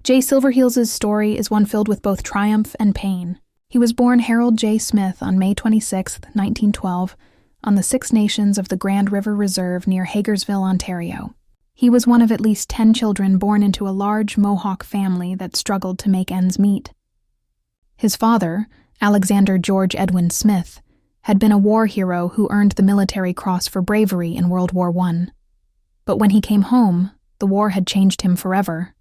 Jay Silverheels' story is one filled with both triumph and pain. He was born Harold J. Smith on May 26, 1912, on the Six Nations of the Grand River Reserve near Hagersville, Ontario. He was one of at least 10 children born into a large Mohawk family that struggled to make ends meet. His father, Alexander George Edwin Smith, had been a war hero who earned the Military Cross for bravery in World War I. But when he came home, the war had changed him forever.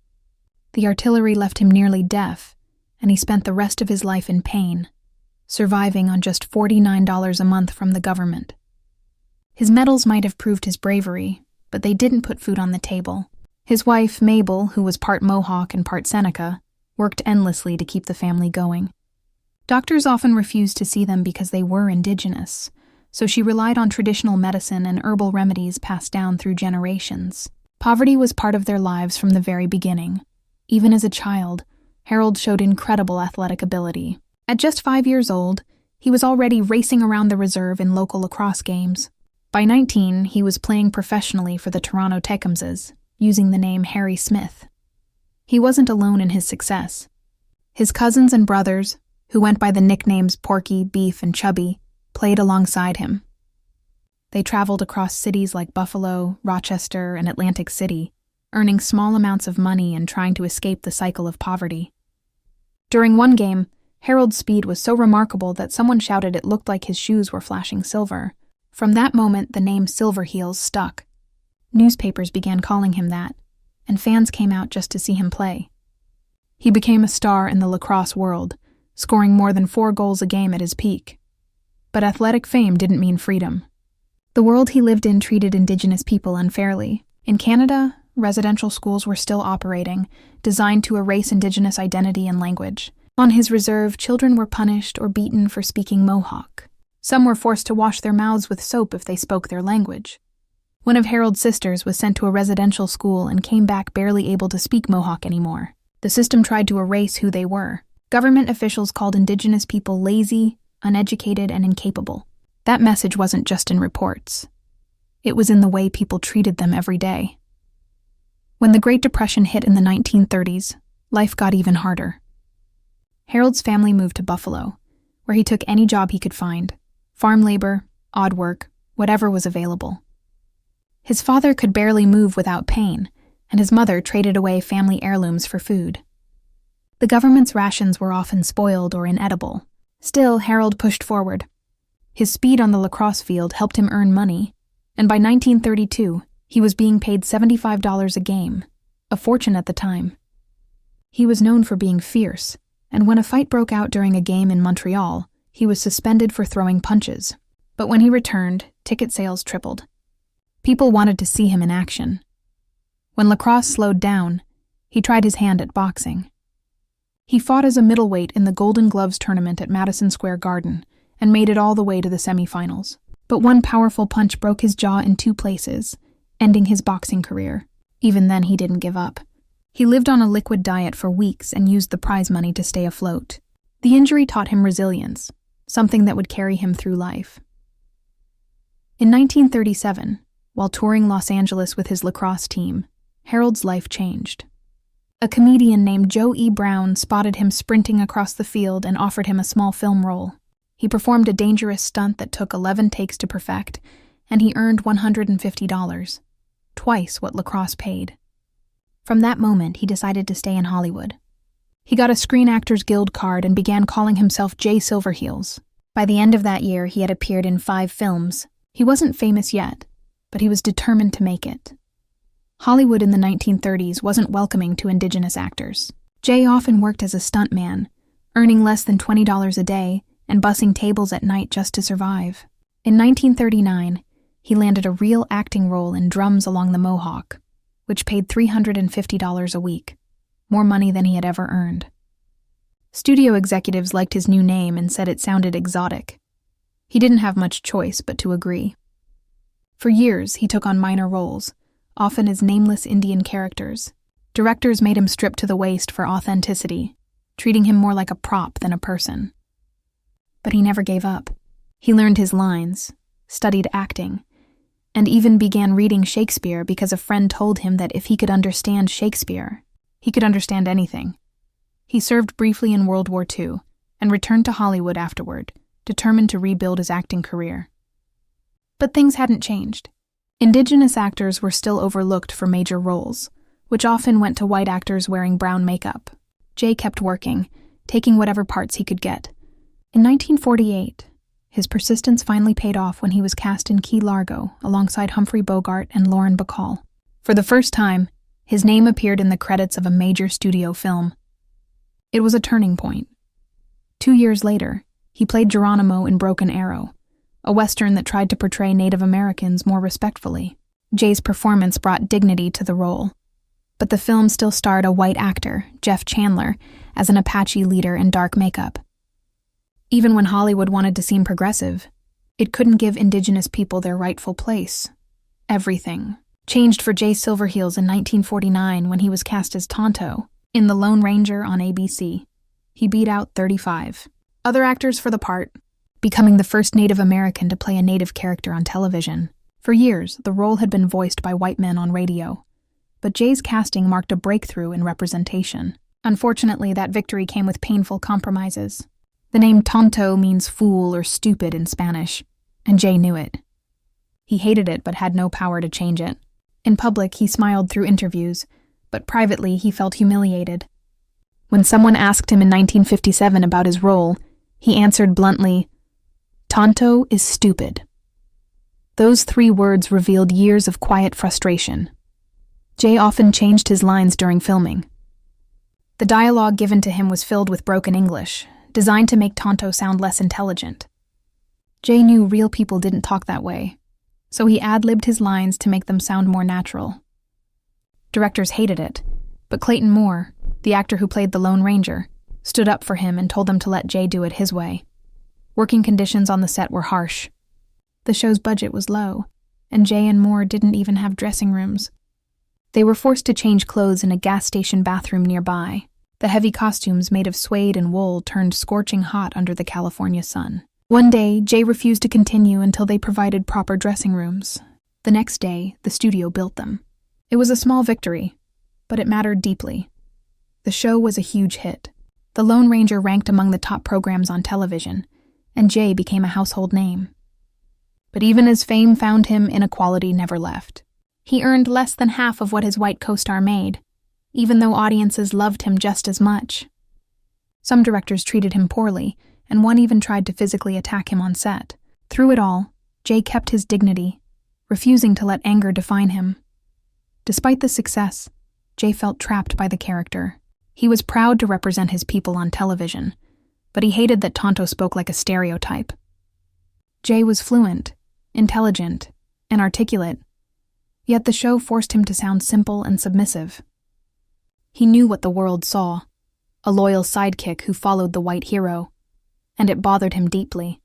The artillery left him nearly deaf, and he spent the rest of his life in pain, surviving on just $49 a month from the government. His medals might have proved his bravery, but they didn't put food on the table. His wife, Mabel, who was part Mohawk and part Seneca, worked endlessly to keep the family going. Doctors often refused to see them because they were indigenous, so she relied on traditional medicine and herbal remedies passed down through generations. Poverty was part of their lives from the very beginning. Even as a child, Harold showed incredible athletic ability. At just 5 years old, he was already racing around the reserve in local lacrosse games. By 19, he was playing professionally for the Toronto Tecumsehs, using the name Harry Smith. He wasn't alone in his success. His cousins and brothers, who went by the nicknames Porky, Beef, and Chubby, played alongside him. They traveled across cities like Buffalo, Rochester, and Atlantic City, earning small amounts of money and trying to escape the cycle of poverty. During one game, Harold's speed was so remarkable that someone shouted it looked like his shoes were flashing silver. From that moment, the name Silverheels stuck. Newspapers began calling him that, and fans came out just to see him play. He became a star in the lacrosse world, scoring more than 4 goals a game at his peak. But athletic fame didn't mean freedom. The world he lived in treated Indigenous people unfairly. In Canada, residential schools were still operating, designed to erase Indigenous identity and language. On his reserve, children were punished or beaten for speaking Mohawk. Some were forced to wash their mouths with soap if they spoke their language. One of Harold's sisters was sent to a residential school and came back barely able to speak Mohawk anymore. The system tried to erase who they were. Government officials called Indigenous people lazy, uneducated, and incapable. That message wasn't just in reports. It was in the way people treated them every day. When the Great Depression hit in the 1930s, life got even harder. Harold's family moved to Buffalo, where he took any job he could find. Farm labor, odd work, whatever was available. His father could barely move without pain, and his mother traded away family heirlooms for food. The government's rations were often spoiled or inedible. Still, Harold pushed forward. His speed on the lacrosse field helped him earn money, and by 1932, he was being paid $75 a game, a fortune at the time. He was known for being fierce, and when a fight broke out during a game in Montreal, he was suspended for throwing punches. But when he returned, ticket sales tripled. People wanted to see him in action. When lacrosse slowed down, he tried his hand at boxing. He fought as a middleweight in the Golden Gloves tournament at Madison Square Garden and made it all the way to the semifinals. But one powerful punch broke his jaw in 2 places, ending his boxing career. Even then, he didn't give up. He lived on a liquid diet for weeks and used the prize money to stay afloat. The injury taught him resilience, something that would carry him through life. In 1937, while touring Los Angeles with his lacrosse team, Harold's life changed. A comedian named Joe E. Brown spotted him sprinting across the field and offered him a small film role. He performed a dangerous stunt that took 11 takes to perfect, and he earned $150, twice what lacrosse paid. From that moment, he decided to stay in Hollywood. He got a Screen Actors Guild card and began calling himself Jay Silverheels. By the end of that year, he had appeared in 5 films. He wasn't famous yet, but he was determined to make it. Hollywood in the 1930s wasn't welcoming to Indigenous actors. Jay often worked as a stuntman, earning less than $20 a day and bussing tables at night just to survive. In 1939, he landed a real acting role in Drums Along the Mohawk, which paid $350 a week, more money than he had ever earned. Studio executives liked his new name and said it sounded exotic. He didn't have much choice but to agree. For years, he took on minor roles, often as nameless Indian characters. Directors made him strip to the waist for authenticity, treating him more like a prop than a person. But he never gave up. He learned his lines, studied acting, and even began reading Shakespeare because a friend told him that if he could understand Shakespeare, He could understand anything. He served briefly in World War II and returned to Hollywood afterward, determined to rebuild his acting career. But things hadn't changed. Indigenous actors were still overlooked for major roles, which often went to white actors wearing brown makeup. Jay kept working, taking whatever parts he could get. In 1948, his persistence finally paid off when he was cast in Key Largo alongside Humphrey Bogart and Lauren Bacall. For the first time, his name appeared in the credits of a major studio film. It was a turning point. 2 years later, he played Geronimo in Broken Arrow, a Western that tried to portray Native Americans more respectfully. Jay's performance brought dignity to the role, but the film still starred a white actor, Jeff Chandler, as an Apache leader in dark makeup. Even when Hollywood wanted to seem progressive, it couldn't give Indigenous people their rightful place. Everything changed for Jay Silverheels in 1949 when he was cast as Tonto in The Lone Ranger on ABC. He beat out 35 other actors for the part, becoming the first Native American to play a Native character on television. For years, the role had been voiced by white men on radio, but Jay's casting marked a breakthrough in representation. Unfortunately, that victory came with painful compromises. The name Tonto means fool or stupid in Spanish, and Jay knew it. He hated it but had no power to change it. In public, he smiled through interviews, but privately he felt humiliated. When someone asked him in 1957 about his role, he answered bluntly, "Tonto is stupid." Those 3 words revealed years of quiet frustration. Jay often changed his lines during filming. The dialogue given to him was filled with broken English, designed to make Tonto sound less intelligent. Jay knew real people didn't talk that way, so he ad-libbed his lines to make them sound more natural. Directors hated it, but Clayton Moore, the actor who played the Lone Ranger, stood up for him and told them to let Jay do it his way. Working conditions on the set were harsh. The show's budget was low, and Jay and Moore didn't even have dressing rooms. They were forced to change clothes in a gas station bathroom nearby. The heavy costumes made of suede and wool turned scorching hot under the California sun. One day, Jay refused to continue until they provided proper dressing rooms. The next day, the studio built them. It was a small victory, but it mattered deeply. The show was a huge hit. The Lone Ranger ranked among the top programs on television, and Jay became a household name. But even as fame found him, inequality never left. He earned less than half of what his white co-star made, even though audiences loved him just as much. Some directors treated him poorly, and one even tried to physically attack him on set. Through it all, Jay kept his dignity, refusing to let anger define him. Despite the success, Jay felt trapped by the character. He was proud to represent his people on television, but he hated that Tonto spoke like a stereotype. Jay was fluent, intelligent, and articulate, yet the show forced him to sound simple and submissive. He knew what the world saw, a loyal sidekick who followed the white hero, and it bothered him deeply.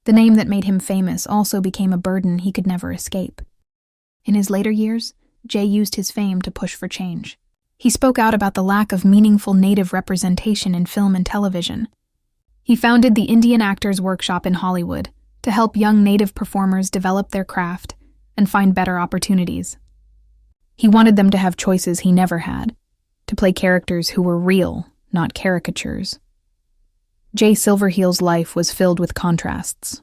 The name that made him famous also became a burden he could never escape. In his later years, Jay used his fame to push for change. He spoke out about the lack of meaningful Native representation in film and television. He founded the Indian Actors Workshop in Hollywood to help young Native performers develop their craft and find better opportunities. He wanted them to have choices he never had, to play characters who were real, not caricatures. Jay Silverheels' life was filled with contrasts.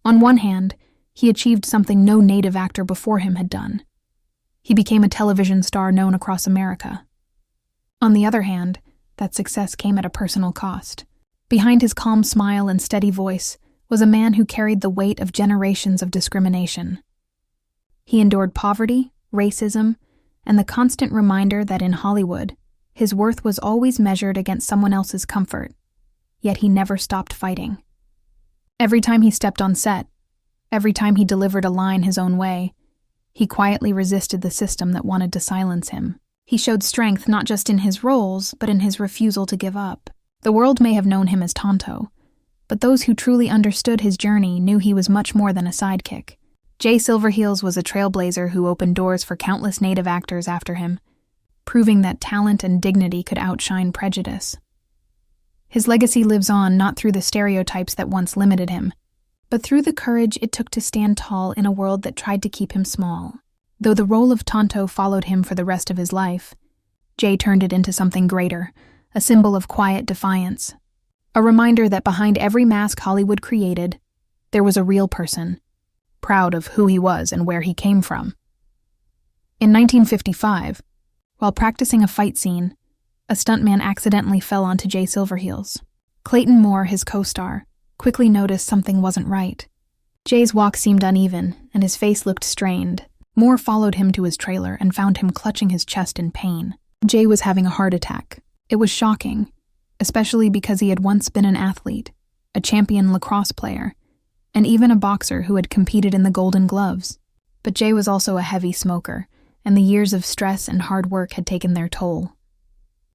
On one hand, he achieved something no Native actor before him had done. He became a television star known across America. On the other hand, that success came at a personal cost. Behind his calm smile and steady voice was a man who carried the weight of generations of discrimination. He endured poverty, racism, and the constant reminder that in Hollywood, his worth was always measured against someone else's comfort, yet he never stopped fighting. Every time he stepped on set, every time he delivered a line his own way, he quietly resisted the system that wanted to silence him. He showed strength not just in his roles, but in his refusal to give up. The world may have known him as Tonto, but those who truly understood his journey knew he was much more than a sidekick. Jay Silverheels was a trailblazer who opened doors for countless Native actors after him, proving that talent and dignity could outshine prejudice. His legacy lives on not through the stereotypes that once limited him, but through the courage it took to stand tall in a world that tried to keep him small. Though the role of Tonto followed him for the rest of his life, Jay turned it into something greater, a symbol of quiet defiance. A reminder that behind every mask Hollywood created, there was a real person, proud of who he was and where he came from. In 1955, while practicing a fight scene, a stuntman accidentally fell onto Jay Silverheels. Clayton Moore, his co-star, quickly noticed something wasn't right. Jay's walk seemed uneven, and his face looked strained. Moore followed him to his trailer and found him clutching his chest in pain. Jay was having a heart attack. It was shocking, especially because he had once been an athlete, a champion lacrosse player, and even a boxer who had competed in the Golden Gloves. But Jay was also a heavy smoker, and the years of stress and hard work had taken their toll.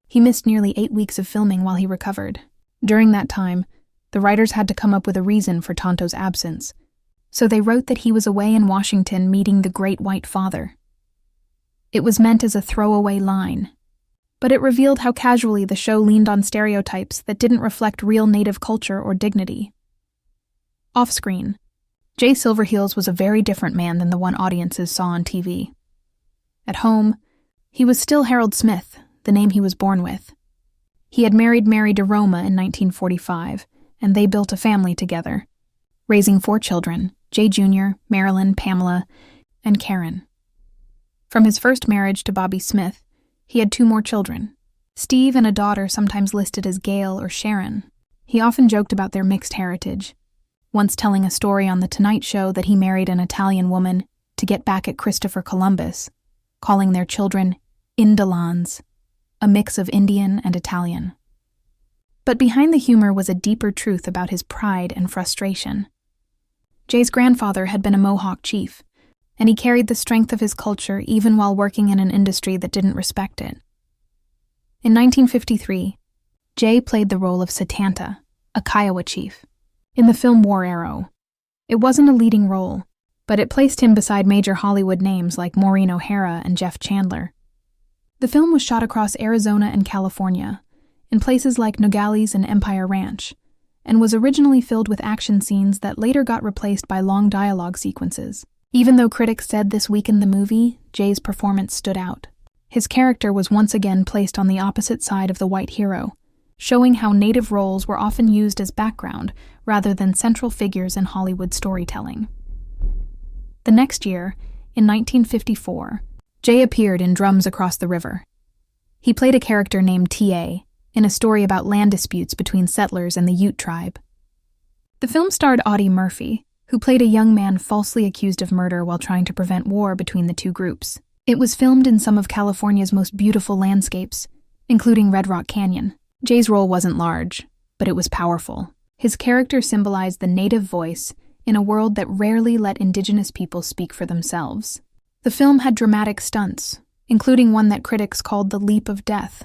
He missed nearly 8 weeks of filming while he recovered. During that time, the writers had to come up with a reason for Tonto's absence, so they wrote that he was away in Washington meeting the Great White Father. It was meant as a throwaway line, but it revealed how casually the show leaned on stereotypes that didn't reflect real Native culture or dignity. Off-screen, Jay Silverheels was a very different man than the one audiences saw on TV. At home, he was still Harold Smith, the name he was born with. He had married Mary DeRoma in 1945, and they built a family together, raising 4 children, Jay Jr., Marilyn, Pamela, and Karen. From his first marriage to Bobby Smith, he had 2 more children, Steve and a daughter sometimes listed as Gail or Sharon. He often joked about their mixed heritage, once telling a story on The Tonight Show that he married an Italian woman to get back at Christopher Columbus, calling their children Indolans, a mix of Indian and Italian. But behind the humor was a deeper truth about his pride and frustration. Jay's grandfather had been a Mohawk chief, and he carried the strength of his culture even while working in an industry that didn't respect it. In 1953, Jay played the role of Satanta, a Kiowa chief, in the film War Arrow. It wasn't a leading role, but it placed him beside major Hollywood names like Maureen O'Hara and Jeff Chandler. The film was shot across Arizona and California, in places like Nogales and Empire Ranch, and was originally filled with action scenes that later got replaced by long dialogue sequences. Even though critics said this weakened the movie, Jay's performance stood out. His character was once again placed on the opposite side of the white hero, showing how Native roles were often used as background rather than central figures in Hollywood storytelling. The next year, in 1954, Jay appeared in Drums Across the River. He played a character named T.A., in a story about land disputes between settlers and the Ute tribe. The film starred Audie Murphy, who played a young man falsely accused of murder while trying to prevent war between the two groups. It was filmed in some of California's most beautiful landscapes, including Red Rock Canyon. Jay's role wasn't large, but it was powerful. His character symbolized the Native voice in a world that rarely let Indigenous people speak for themselves. The film had dramatic stunts, including one that critics called the leap of death.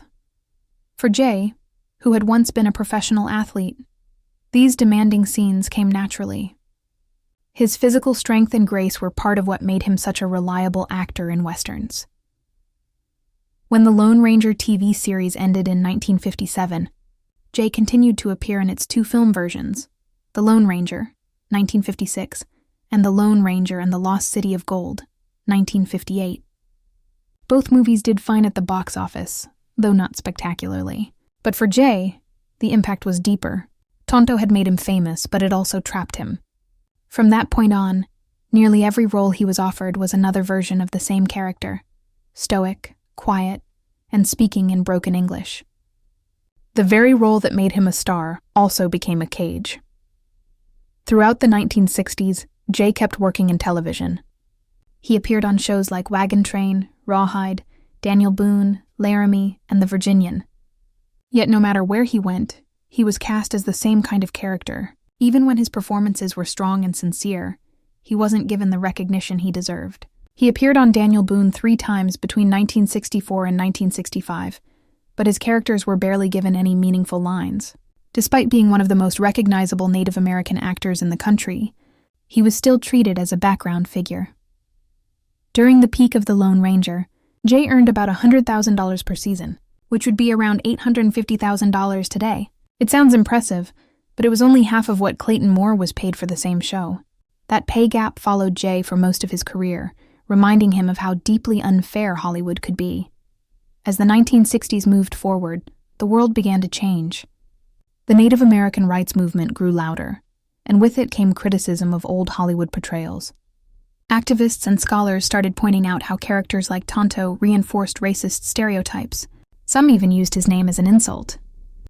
For Jay, who had once been a professional athlete, these demanding scenes came naturally. His physical strength and grace were part of what made him such a reliable actor in Westerns. When the Lone Ranger TV series ended in 1957, Jay continued to appear in its 2 film versions, The Lone Ranger, 1956, and The Lone Ranger and the Lost City of Gold, 1958. Both movies did fine at the box office, though not spectacularly. But for Jay, the impact was deeper. Tonto had made him famous, but it also trapped him. From that point on, nearly every role he was offered was another version of the same character, stoic, quiet, and speaking in broken English. The very role that made him a star also became a cage. Throughout the 1960s, Jay kept working in television. He appeared on shows like Wagon Train, Rawhide, Daniel Boone, Laramie, and The Virginian. Yet no matter where he went, he was cast as the same kind of character. Even when his performances were strong and sincere, he wasn't given the recognition he deserved. He appeared on Daniel Boone 3 times between 1964 and 1965, but his characters were barely given any meaningful lines. Despite being one of the most recognizable Native American actors in the country, he was still treated as a background figure. During the peak of The Lone Ranger, Jay earned about $100,000 per season, which would be around $850,000 today. It sounds impressive, but it was only half of what Clayton Moore was paid for the same show. That pay gap followed Jay for most of his career, reminding him of how deeply unfair Hollywood could be. As the 1960s moved forward, the world began to change. The Native American rights movement grew louder, and with it came criticism of old Hollywood portrayals. Activists and scholars started pointing out how characters like Tonto reinforced racist stereotypes. Some even used his name as an insult.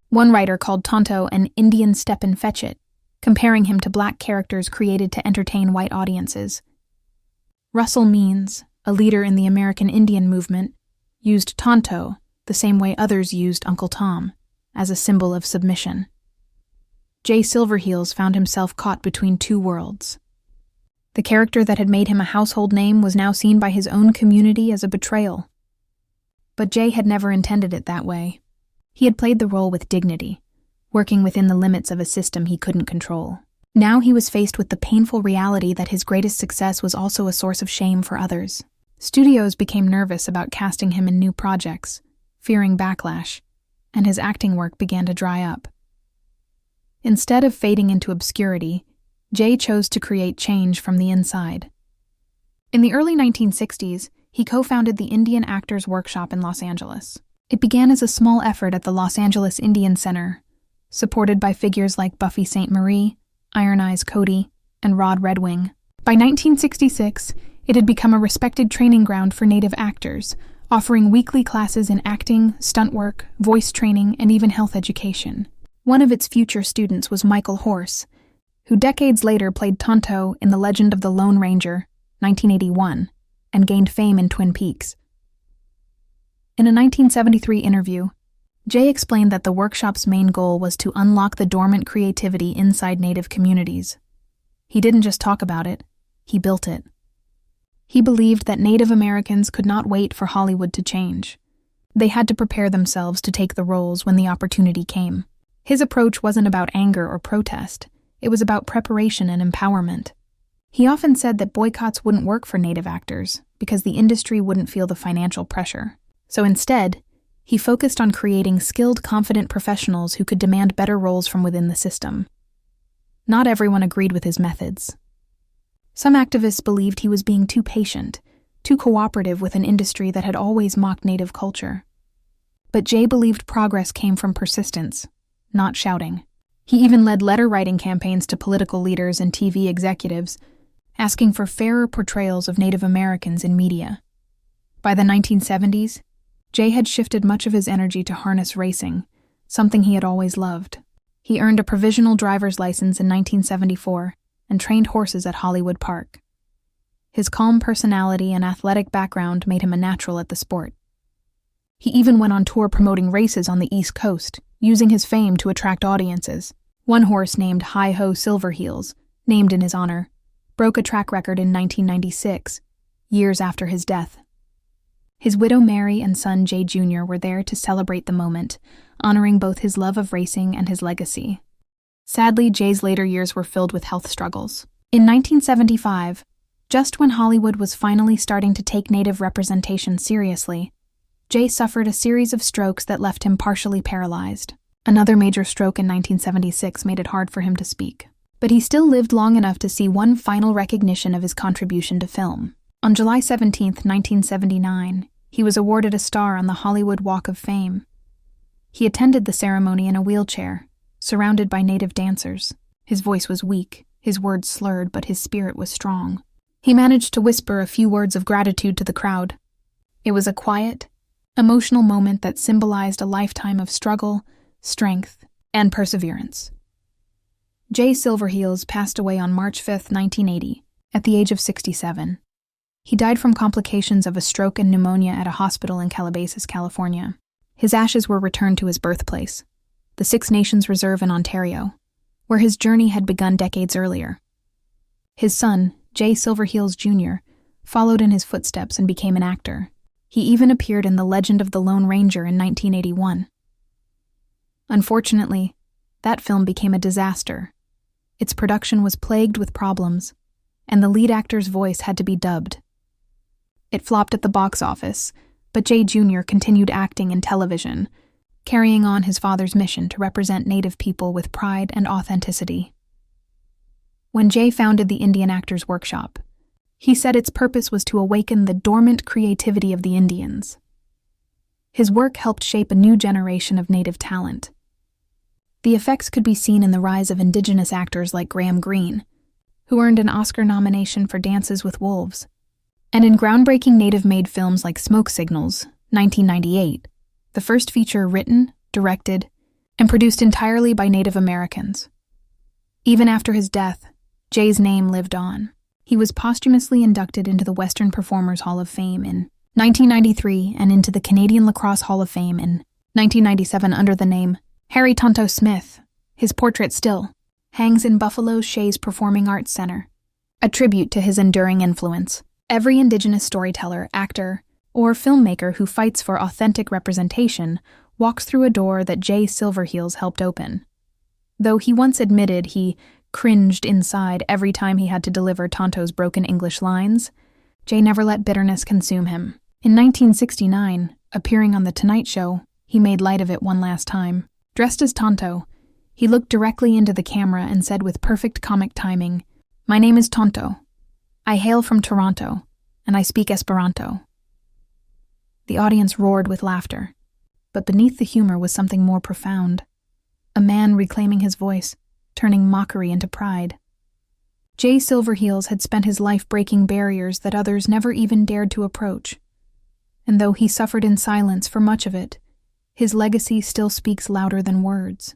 One writer called Tonto an Indian Stepin Fetchit, comparing him to black characters created to entertain white audiences. Russell Means, a leader in the American Indian movement, used Tonto the same way others used Uncle Tom, as a symbol of submission. Jay Silverheels found himself caught between two worlds. The character that had made him a household name was now seen by his own community as a betrayal. But Jay had never intended it that way. He had played the role with dignity, working within the limits of a system he couldn't control. Now he was faced with the painful reality that his greatest success was also a source of shame for others. Studios became nervous about casting him in new projects, fearing backlash, and his acting work began to dry up. Instead of fading into obscurity, Jay chose to create change from the inside. In the early 1960s, he co-founded the Indian Actors Workshop in Los Angeles. It began as a small effort at the Los Angeles Indian Center, supported by figures like Buffy St. Marie, Iron Eyes Cody, and Rod Redwing. By 1966, it had become a respected training ground for Native actors, offering weekly classes in acting, stunt work, voice training, and even health education. One of its future students was Michael Horse, who decades later played Tonto in The Legend of the Lone Ranger, 1981, and gained fame in Twin Peaks. In a 1973 interview, Jay explained that the workshop's main goal was to unlock the dormant creativity inside Native communities. He didn't just talk about it, he built it. He believed that Native Americans could not wait for Hollywood to change. They had to prepare themselves to take the roles when the opportunity came. His approach wasn't about anger or protest. It was about preparation and empowerment. He often said that boycotts wouldn't work for Native actors because the industry wouldn't feel the financial pressure. So instead, he focused on creating skilled, confident professionals who could demand better roles from within the system. Not everyone agreed with his methods. Some activists believed he was being too patient, too cooperative with an industry that had always mocked Native culture. But Jay believed progress came from persistence, not shouting. He even led letter-writing campaigns to political leaders and TV executives, asking for fairer portrayals of Native Americans in media. By the 1970s, Jay had shifted much of his energy to harness racing, something he had always loved. He earned a provisional driver's license in 1974 and trained horses at Hollywood Park. His calm personality and athletic background made him a natural at the sport. He even went on tour promoting races on the East Coast, using his fame to attract audiences. One horse named Hi-Ho Silverheels, named in his honor, broke a track record in 1996, years after his death. His widow Mary and son Jay Jr. were there to celebrate the moment, honoring both his love of racing and his legacy. Sadly, Jay's later years were filled with health struggles. In 1975, just when Hollywood was finally starting to take Native representation seriously, Jay suffered a series of strokes that left him partially paralyzed. Another major stroke in 1976 made it hard for him to speak. But he still lived long enough to see one final recognition of his contribution to film. On July 17, 1979, he was awarded a star on the Hollywood Walk of Fame. He attended the ceremony in a wheelchair, surrounded by Native dancers. His voice was weak, his words slurred, but his spirit was strong. He managed to whisper a few words of gratitude to the crowd. It was a quiet, emotional moment that symbolized a lifetime of struggle, strength, and perseverance. Jay Silverheels passed away on March 5, 1980, at the age of 67. He died from complications of a stroke and pneumonia at a hospital in Calabasas, California. His ashes were returned to his birthplace, the Six Nations Reserve in Ontario, where his journey had begun decades earlier. His son, Jay Silverheels Jr., followed in his footsteps and became an actor. He even appeared in The Legend of the Lone Ranger in 1981. Unfortunately, that film became a disaster. Its production was plagued with problems, and the lead actor's voice had to be dubbed. It flopped at the box office, but Jay Jr. continued acting in television, carrying on his father's mission to represent Native people with pride and authenticity. When Jay founded the Indian Actors Workshop, he said its purpose was to awaken the dormant creativity of the Indians. His work helped shape a new generation of native talent. The effects could be seen in the rise of indigenous actors like Graham Greene, who earned an Oscar nomination for Dances with Wolves, and in groundbreaking native-made films like Smoke Signals, 1998, the first feature written, directed, and produced entirely by Native Americans. Even after his death, Jay's name lived on. He was posthumously inducted into the Western Performers Hall of Fame in 1993 and into the Canadian Lacrosse Hall of Fame in 1997 under the name Harry Tonto Smith. His portrait still hangs in Buffalo's Shays Performing Arts Center, a tribute to his enduring influence. Every Indigenous storyteller, actor, or filmmaker who fights for authentic representation walks through a door that Jay Silverheels helped open. Though he once admitted he cringed inside every time he had to deliver Tonto's broken English lines, Jay never let bitterness consume him. In 1969, appearing on The Tonight Show, he made light of it one last time. Dressed as Tonto, he looked directly into the camera and said with perfect comic timing, "My name is Tonto. I hail from Toronto, and I speak Esperanto." The audience roared with laughter, but beneath the humor was something more profound. A man reclaiming his voice, turning mockery into pride. Jay Silverheels had spent his life breaking barriers that others never even dared to approach. And though he suffered in silence for much of it, his legacy still speaks louder than words.